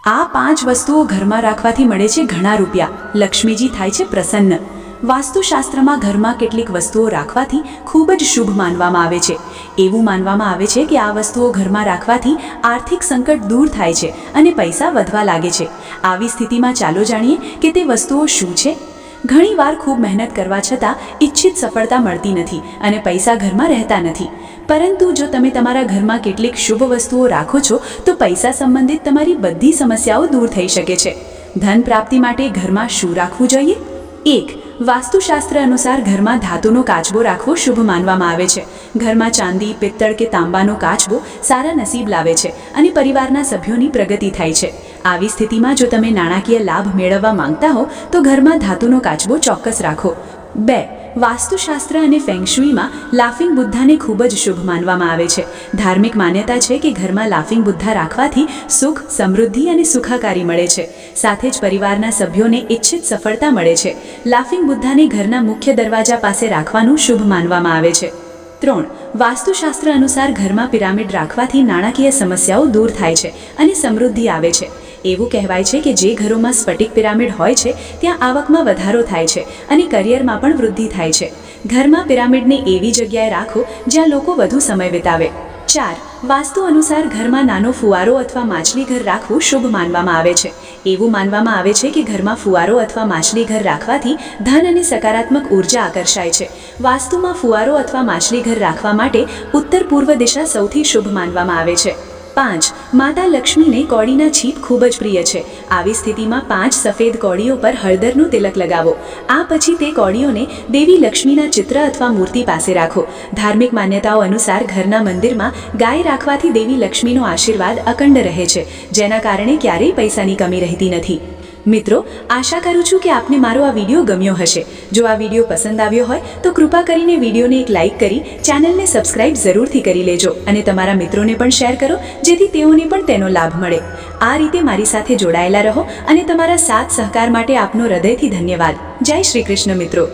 આ 5 વસ્તુઓ ઘરમાં રાખવાથી મળે છે ઘણા રૂપિયા, લક્ષ્મીજી થાય છે પ્રસન્ન। વાસ્તુશાસ્ત્રમાં ઘરમાં કેટલીક વસ્તુઓ રાખવાથી ખૂબ જ શુભ માનવામાં આવે છે। એવું માનવામાં આવે છે કે આ વસ્તુઓ ઘરમાં રાખવાથી આર્થિક સંકટ દૂર થાય છે અને પૈસા વધવા લાગે છે। આવી સ્થિતિમાં ચાલો જાણીએ કે તે વસ્તુઓ શું છે। ઘણીવાર ખૂબ મહેનત કરવા છતાં ઈચ્છિત સફળતા મળતી નથી અને પૈસા ઘરમાં રહેતા નથી, પરંતુ જો તમે તમારા ઘરમાં કેટલીક શુભ વસ્તુઓ રાખો છો તો પૈસા સંબંધિત તમારી બધી સમસ્યાઓ દૂર થઈ શકે છે। ધન પ્રાપ્તિ માટે ઘરમાં શું રાખવું જોઈએ? 1. વાસ્તુશાસ્ત્ર અનુસાર ઘરમાં ધાતુનો કાચબો રાખવો શુભ માનવામાં આવે છે। ઘરમાં ચાંદી, પિત્તળ કે તાંબાનો કાચબો સારા નસીબ લાવે છે અને પરિવારના સભ્યોની પ્રગતિ થાય છે। આવી સ્થિતિમાં જો તમે નાણાકીય લાભ મેળવવા માંગતા હો તો ઘરમાં ધાતુનો કાચબો ચોક્કસ રાખો। 2. વાસ્તુશાસ્ત્ર અને ફેંગશુઈમાં લાફિંગ બુદ્ધાને ખૂબ જ શુભ માનવામાં આવે છે। ધાર્મિક માન્યતા છે કે ઘરમાં લાફિંગ બુદ્ધા રાખવાથી સુખ, સમૃદ્ધિ અને સુખાકારી મળે છે, સાથે જ પરિવારના સભ્યોને ઈચ્છિત સફળતા મળે છે। લાફિંગ બુદ્ધાને ઘરના મુખ્ય દરવાજા પાસે રાખવાનું શુભ માનવામાં આવે છે। 3. વાસ્તુશાસ્ત્ર અનુસાર ઘરમાં પિરામિડ રાખવાથી નાણાકીય સમસ્યાઓ દૂર થાય છે અને સમૃદ્ધિ આવે છે। એવું કહેવાય છે કે જે ઘરોમાં સ્ફટિક પિરામિડ હોય છે ત્યાં આવકમાં વધારો થાય છે અને કરિયરમાં પણ વૃદ્ધિ થાય છે। ઘરમાં પિરામિડને એવી જગ્યાએ રાખો જ્યાં લોકો વધુ સમય વિતાવે। 4. વાસ્તુ અનુસાર ઘરમાં નાનો ફુવારો અથવા માછલી ઘર રાખવું શુભ માનવામાં આવે છે। એવું માનવામાં આવે છે કે ઘરમાં ફુવારો અથવા માછલી ઘર રાખવાથી ધન અને સકારાત્મક ઉર્જા આકર્ષાય છે। વાસ્તુમાં ફુવારો અથવા માછલી ઘર રાખવા માટે ઉત્તર પૂર્વ દિશા સૌથી શુભ માનવામાં આવે છે। 5. માતા લક્ષ્મીને કોળીના છીપ ખૂબ જ પ્રિય છે। આવી સ્થિતિમાં 5 સફેદ કોળીઓ પર હળદરનું તિલક લગાવો। આ પછી તે કોળીઓને દેવી લક્ષ્મીના ચિત્ર અથવા મૂર્તિ પાસે રાખો। ધાર્મિક માન્યતાઓ અનુસાર ઘરના મંદિરમાં ગાય રાખવાથી દેવી લક્ષ્મીનો આશીર્વાદ અખંડ રહે છે, જેના કારણે ક્યારેય પૈસાની કમી રહેતી નથી। મિત્રો, આશા કરું છું કે આપને મારો આ વિડીયો ગમ્યો હશે। જો આ વિડીયો પસંદ આવ્યો હોય તો કૃપા કરીને વિડીયોને એક લાઇક કરી ચેનલને સબસ્ક્રાઇબ જરૂરથી કરી લેજો અને તમારા મિત્રોને પણ શેર કરો જેથી તેઓને પણ તેનો લાભ મળે। આ રીતે મારી સાથે જોડાયેલા રહો અને તમારા સાથ સહકાર માટે આપનો હૃદયથી ધન્યવાદ। જય શ્રી કૃષ્ણ મિત્રો।